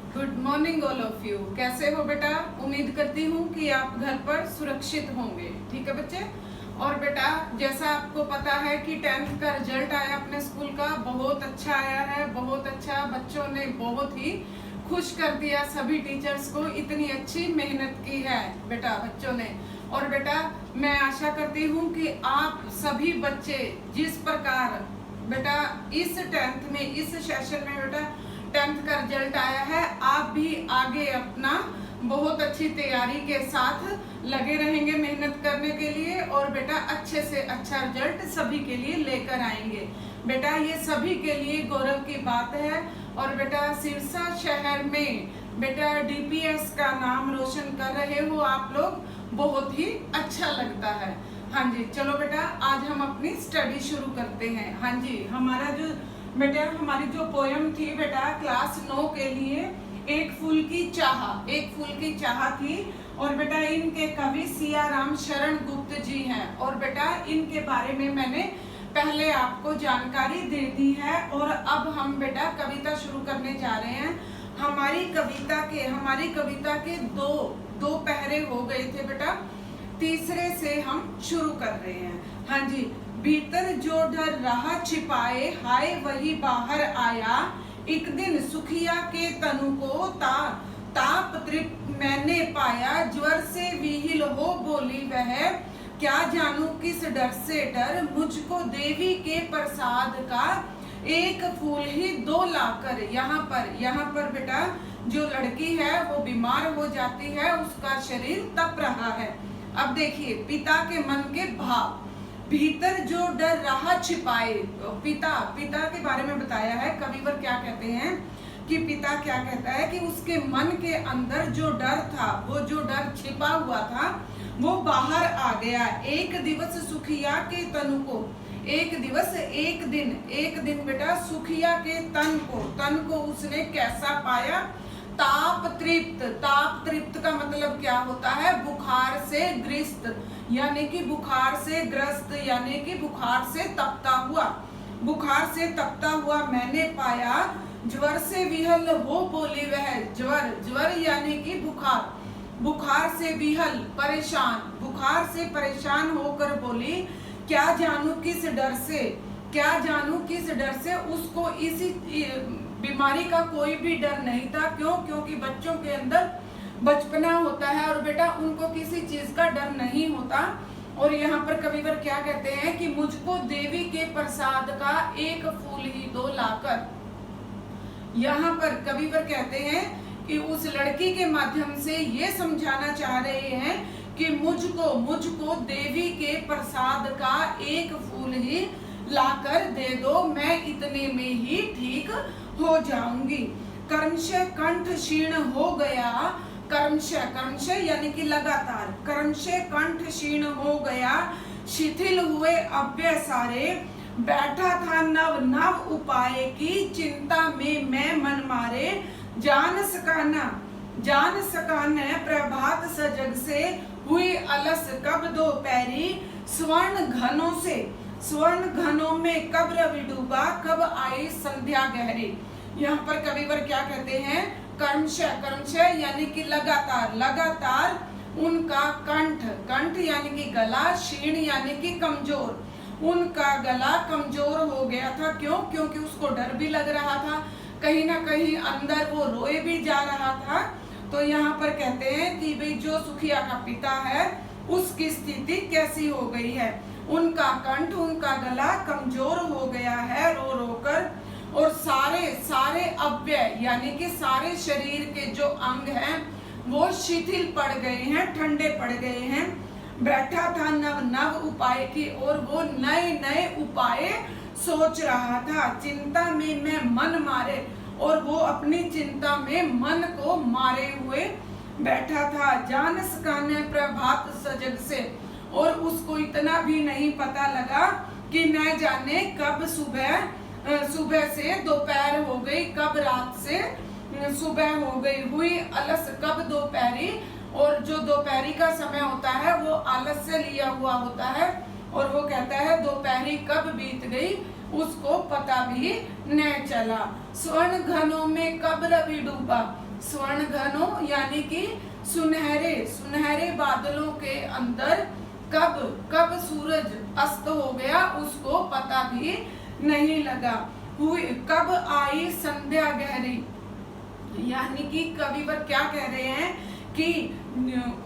Good morning all of you. कैसे हो बेटा? उम्मीद करती हूँ कि आप घर पर सुरक्षित होंगे। ठीक है बच्चे। और बेटा, जैसा आपको पता है कि 10th का रिजल्ट आया अपने स्कूल का, बहुत अच्छा आया है, बहुत अच्छा। बच्चों ने बहुत ही खुश कर दिया सभी टीचर्स को, इतनी अच्छी मेहनत की है बेटा बच्चों ने। और बेटा, मैं आशा करती हूँ कि आप सभी बच्चे जिस प्रकार बेटा इस 10th में, इस सेशन में बेटा 10th का रिजल्ट आया है, आप भी आगे अपना बहुत अच्छी तैयारी के साथ लगे रहेंगे मेहनत करने के लिए, और बेटा अच्छे से अच्छा रिजल्ट सभी के लिए लेकर आएंगे। बेटा ये सभी के लिए गौरव की बात है। और बेटा सिरसा शहर में बेटा डीपीएस का नाम रोशन कर रहे हो आप लोग, बहुत ही अच्छा लगता है। हाँ जी, चलो बेटा आज हम अपनी स्टडी शुरू करते हैं। हाँ जी, हमारा जो बेटा हमारी जो पोयम थी बेटा क्लास 9 के लिए, एक फूल की चाह, एक फूल की चाह थी। और बेटा इनके कवि सियाराम शरण गुप्त जी हैं। और बेटा इनके बारे में मैंने पहले आपको जानकारी दे दी है। और अब हम बेटा कविता शुरू करने जा रहे हैं। हमारी कविता के दो पहरे हो गए थे बेटा, तीसरे से हम शुरू कर रहे हैं। हाँ जी, भीतर जो डर रहा छिपाए, हाय वही बाहर आया। एक दिन सुखिया के तनु को ताप तृप्त मैंने पाया। ज्वर से विहिल हो बोली वह, क्या जानू किस डर से डर। मुझको देवी के प्रसाद का एक फूल ही दो लाकर। यहाँ पर बेटा जो लड़की है वो बीमार हो जाती है, उसका शरीर तप रहा है। अब देखिए पिता के मन के भाव, भीतर जो डर रहा छिपाए। पिता के बारे में बताया है कविवर। क्या कहते हैं कि पिता क्या कहता है कि उसके मन के अंदर जो डर था, वो जो डर छिपा हुआ था वो बाहर आ गया। एक दिवस सुखिया के तनु को, एक दिन बेटा सुखिया के तन को उसने कैसा पाया? ताप तृप्त का मतलब क्या होता है? बुखार से ग्रस्त, यानी कि बुखार से ग्रस्त, यानी कि बुखार से तपता हुआ मैंने पाया। ज्वर से विहल हो बोली वह, ज्वर यानी कि बुखार से विहल बुखार से परेशान होकर बोली, क्या जानू किस डर से। उसको इसी बीमारी का कोई भी डर नहीं था। क्यों? क्योंकि बच्चों के अंदर बचपना होता है और बेटा उनको किसी चीज का डर नहीं होता। और यहाँ पर कविवर क्या कहते हैं कि मुझको देवी के प्रसाद का एक फूल ही दो लाकर। यहाँ पर कविवर कहते हैं कि उस लड़की के माध्यम से ये समझाना चाह रहे हैं कि मुझको देवी के प्रसाद का एक फूल ही लाकर दे दो, मैं इतने में ही ठीक हो जाऊंगी। कर्मशः कंठ क्षीण हो गया, कर्मशः यानी कि लगातार, कर्मशः कंठ क्षीण हो गया। शिथिल हुए अव्यय सारे, बैठा था नव उपाय की। चिंता में मैं मन मारे, जान सकाना प्रभात सजग से। हुई अलस कब दोपहरी, स्वर्ण घनों में कब रवि डूबा। कब आई संध्या गहरी। यहाँ पर कविवर क्या कहते हैं? कर्मशः यानी कि लगातार उनका कंठ यानी कि गला, क्षीण यानी कि कमजोर, उनका गला कमजोर हो गया था। क्यों? क्योंकि उसको डर भी लग रहा था, कहीं ना कहीं अंदर वो रोए भी जा रहा था। तो यहाँ पर कहते हैं कि भाई जो सुखिया का पिता है उसकी स्थिति कैसी हो गई है? उनका कंठ, उनका गला कमजोर हो गया है रो रो कर। और सारे अव्यय यानी कि सारे शरीर के जो अंग हैं वो शिथिल पड़ गए हैं, ठंडे पड़ गए हैं। बैठा था नव उपाय की और वो नए उपाय सोच रहा था। चिंता में मैं मन मारे, और वो अपनी चिंता में मन को मारे हुए बैठा था। जान सकाने प्रभात सजग से, और उसको इतना भी नहीं पता लगा कि न जाने कब सुबह से दोपहर हो गई, कब रात से सुबह हो गई। हुई अलस कब दोपहरी, और जो दोपहरी का समय होता है वो आलस से लिया हुआ होता है। और वो कहता है दोपहरी कब बीत गई उसको पता भी न चला। स्वर्ण घनों में कब रवि डूबा, स्वर्ण घनों यानी कि सुनहरे सुनहरे बादलों के अंदर कब कब सूरज अस्त हो गया उसको पता भी नहीं लगा। हुई कब आई संध्या गहरी, यानी कि कविवर क्या कह रहे हैं कि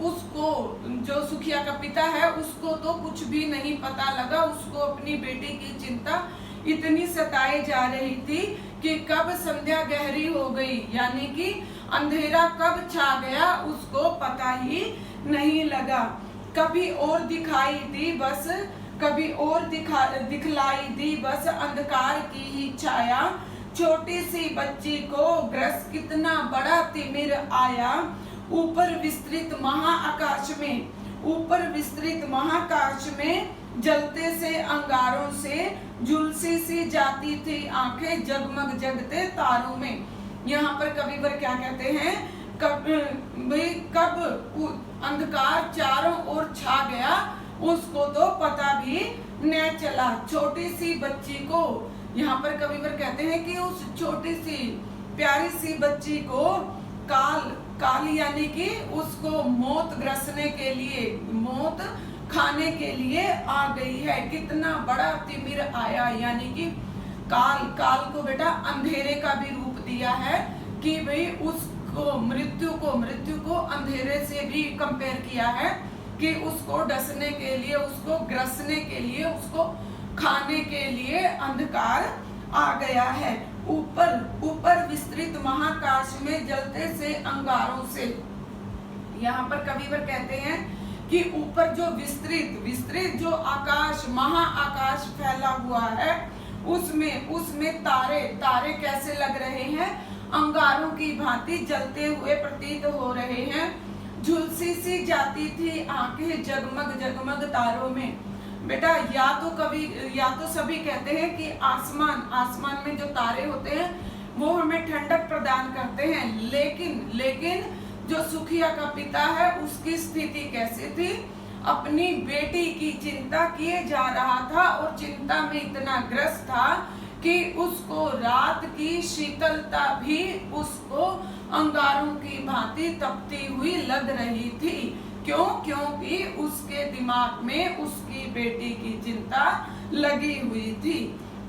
उसको, जो सुखिया का पिता है, उसको तो कुछ भी नहीं पता लगा। उसको अपनी बेटी की चिंता इतनी सताई जा रही थी कि कब संध्या गहरी हो गई, यानी कि अंधेरा कब छा गया उसको पता ही नहीं लगा। कभी और दिखाई दी बस, कभी और दिखलाई दी बस अंधकार की ही छाया। छोटी सी बच्ची को ग्रस कितना बड़ा तिमिर आया। ऊपर विस्तृत महाआकाश में, ऊपर विस्तृत महाकाश में जलते से अंगारों से झुलसी सी जाती थी आंखें जगमग जगते तारों में। यहाँ पर कविवर क्या कहते हैं, कब अंधकार चारों ओर छा गया उसको तो पता भी न चला। छोटी सी बच्ची को, यहाँ पर कविवर कहते हैं कि उस छोटी सी प्यारी सी बच्ची को काल यानी कि उसको मौत ग्रसने के लिए, मौत खाने के लिए आ गई है। कितना बड़ा तिमिर आया, यानी कि काल को बेटा अंधेरे का भी रूप दिया है कि भाई उसको मृत्यु को अंधेरे से भी कंपेयर किया है कि उसको डसने के लिए, उसको ग्रसने के लिए, उसको खाने के लिए अंधकार आ गया है। ऊपर विस्तृत महाकाश में जलते से अंगारों से, यहाँ पर कविवर कहते हैं कि ऊपर जो विस्तृत जो आकाश, महाआकाश फैला हुआ है उसमें तारे कैसे लग रहे हैं, अंगारों की भांति जलते हुए प्रतीत हो रहे हैं। झुलसी सी जाती थी आंखें जगमग तारों में। बेटा या तो सभी कहते हैं कि आसमान में जो तारे होते हैं वो हमें ठंडक प्रदान करते हैं, लेकिन जो सुखिया का पिता है उसकी स्थिति कैसे थी, अपनी बेटी की चिंता किए जा रहा था और चिंता में इतना ग्रस्त था कि उसको रात की शीतलता भी उसको अंगारों की भांति तपती हुई लग रही थी। क्योंकि उसके दिमाग में उसकी बेटी की चिंता लगी हुई थी।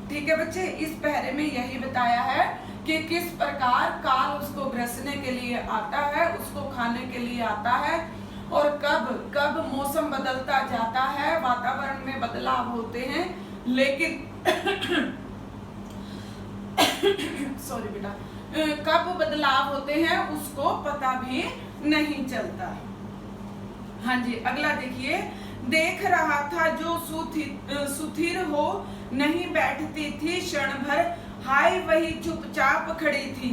ठीक है बच्चे, इस पहरे में यही बताया है कि किस प्रकार काल उसको ग्रसने के लिए आता है, उसको खाने के लिए आता है, और कब मौसम बदलता जाता है, वातावरण में बदलाव होते हैं, लेकिन सॉरी बेटा, कब बदलाव होते हैं उसको पता भी नहीं चलता। हाँ जी, अगला देखिए। देख रहा था जो सुथिर हो नहीं बैठती थी क्षण भर, हाय वही चुपचाप खड़ी थी,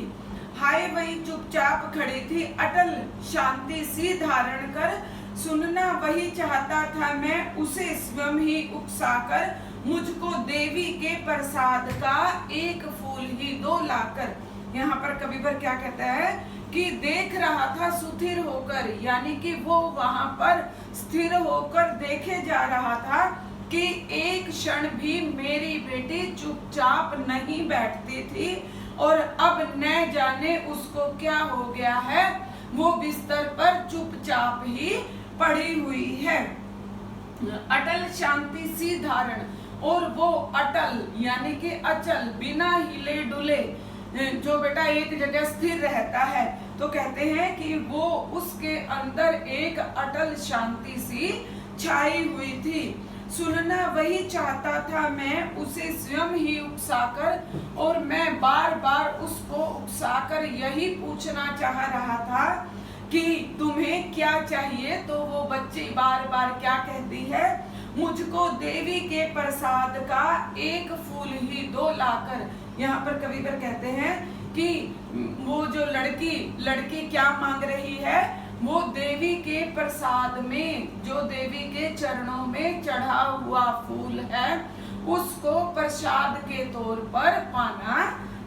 हाय वही चुपचाप खड़ी थी, अटल शांति सी धारण कर। सुनना वही चाहता था मैं उसे स्वयं ही उकसाकर, मुझको देवी के प्रसाद का एक फूल ही दो लाकर। यहाँ पर कविवर क्या कहता है कि देख रहा था सुथिर होकर, यानी कि वो वहां पर स्थिर होकर देखे जा रहा था कि एक क्षण भी मेरी बेटी चुपचाप नहीं बैठती थी, और अब न जाने उसको क्या हो गया है, वो बिस्तर पर चुपचाप ही पड़ी हुई है। अटल शांति सी धारण, और वो अटल यानी कि अचल, बिना हिले डुले, जो बेटा एक जगह स्थिर रहता है, तो कहते हैं कि वो उसके अंदर एक अटल शांति सी छाई हुई थी। सुनना वही चाहता था मैं उसे स्वयं ही उकसाकर, और मैं बार बार उसको उकसाकर यही पूछना चाह रहा था कि तुम्हें क्या चाहिए। तो वो बच्ची बार बार क्या कहती है, मुझको देवी के प्रसाद का एक फूल ही दो लाकर। यहाँ पर कविवर कहते हैं कि वो जो लड़की क्या मांग रही है, वो देवी के प्रसाद में, जो देवी के चरणों में चढ़ा हुआ फूल है, उसको प्रसाद के तौर पर पाना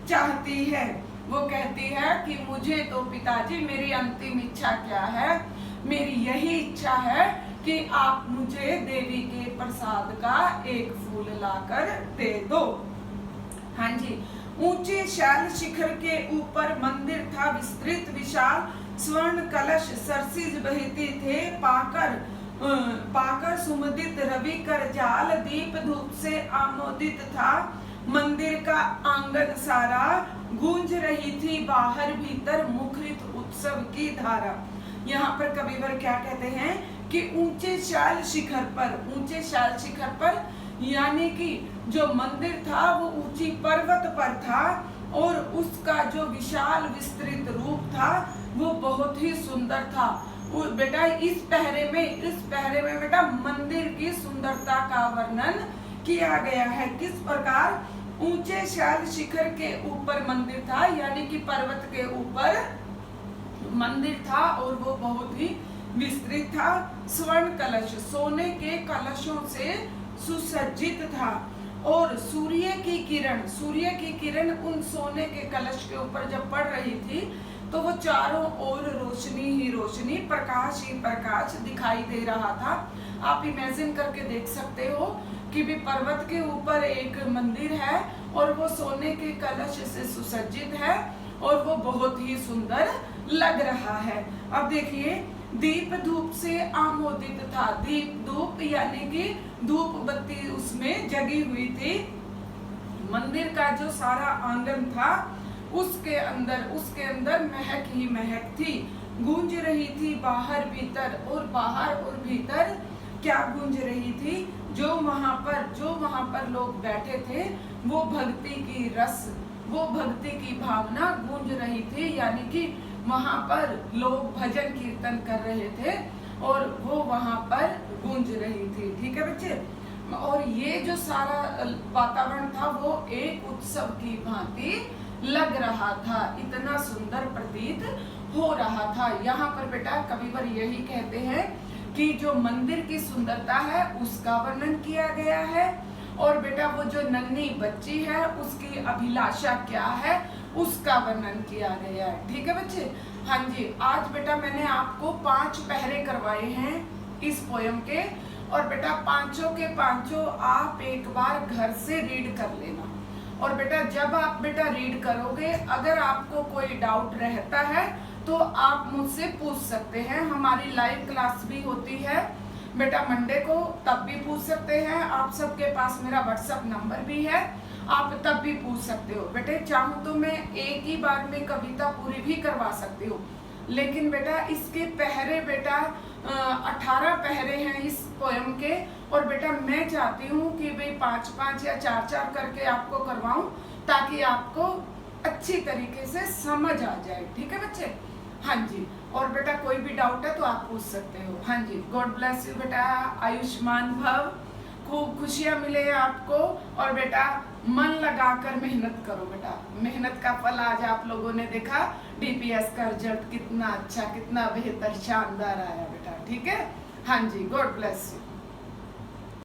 चाहती है। वो कहती है कि मुझे तो पिताजी, मेरी अंतिम इच्छा क्या है, मेरी यही इच्छा है कि आप मुझे देवी के प्रसाद का एक फूल लाकर दे दो। हाँ जी, ऊंचे शैल शिखर के ऊपर मंदिर था विस्तृत विशाल, स्वर्ण कलश सरसिज बहती थे, पाकर सुमुदित रवि कर जाल, दीप धूप से आमोदित था मंदिर का आंगन सारा, गूंज रही थी बाहर भीतर मुखरित उत्सव की धारा। यहाँ पर कविवर क्या कहते हैं कि ऊंचे शैल शिखर पर यानी कि जो मंदिर था वो ऊंची पर्वत पर था और उसका जो विशाल विस्तृत रूप था वो बहुत ही सुंदर था। बेटा इस पहरे में बेटा मंदिर की सुंदरता का वर्णन किया गया है। किस प्रकार? ऊंचे शैल शिखर के ऊपर मंदिर था यानी कि पर्वत के ऊपर मंदिर था और वो बहुत ही विस्तृत था। स्वर्ण कलश सोने के कलशों से सुसज्जित था और सूर्य की किरण उन सोने के कलश के ऊपर जब पड़ रही थी तो वो चारों ओर रोशनी ही रोशनी, प्रकाश ही प्रकाश दिखाई दे रहा था। आप इमेजिन करके देख सकते हो कि भी पर्वत के ऊपर एक मंदिर है और वो सोने के कलश से सुसज्जित है और वो बहुत ही सुंदर लग रहा है। अब देखिए दीप धूप से आमोदित था। दीप धूप यानी कि धूप बत्ती उसमें जगी हुई थी। मंदिर का जो सारा आंगन था उसके अंदर महक ही महक थी, गूंज रही थी बाहर भीतर। और बाहर और भीतर क्या गूंज रही थी? जो वहां पर लोग बैठे थे वो भक्ति की भावना गूंज रही थी, यानी कि वहां पर लोग भजन कीर्तन कर रहे थे और वो वहां पर गूंज रही थी। ठीक है बच्चे, और ये जो सारा वातावरण था वो एक उत्सव की भांति लग रहा था, इतना सुंदर प्रतीत हो रहा था। यहाँ पर बेटा कविवर यही कहते हैं कि जो मंदिर की सुंदरता है उसका वर्णन किया गया है और बेटा वो जो नन्ही बच्ची है उसकी अभिलाषा क्या है उसका वर्णन किया गया है। ठीक है बच्चे, हाँ जी। आज बेटा मैंने आपको 5 पहरे करवाए हैं इस पोयम के और बेटा पांचों के पांचों आप एक बार घर से रीड कर लेना। और बेटा जब आप बेटा रीड करोगे अगर आपको कोई डाउट रहता है तो आप मुझसे पूछ सकते हैं। हमारी लाइव क्लास भी होती है बेटा मंडे को, तब भी पूछ सकते हैं। आप सबके पास मेरा व्हाट्सएप नंबर भी है, आप तब भी पूछ सकते हो। बेटे चाहूँ तो मैं एक ही बार में कविता पूरी भी करवा सकती हूँ, लेकिन बेटा इसके पहरे बेटा 18 पहरे हैं इस पोयम के और बेटा मैं चाहती हूँ कि भाई 5-5 या 4-4 करके आपको करवाऊं ताकि आपको अच्छी तरीके से समझ आ जाए। ठीक है बच्चे, हाँ जी। और बेटा कोई भी डाउट है तो आप पूछ सकते हो। हाँ जी, गॉड ब्लेस यू बेटा, आयुष्मान भव, खूब खुशियां मिले आपको और बेटा मन लगाकर मेहनत करो बेटा, मेहनत का फल आज आप लोगों ने देखा। डीपीएस का रिजल्ट कितना अच्छा, कितना बेहतर, शानदार आया बेटा। ठीक है, हाँ जी, गॉड ब्लेस यू।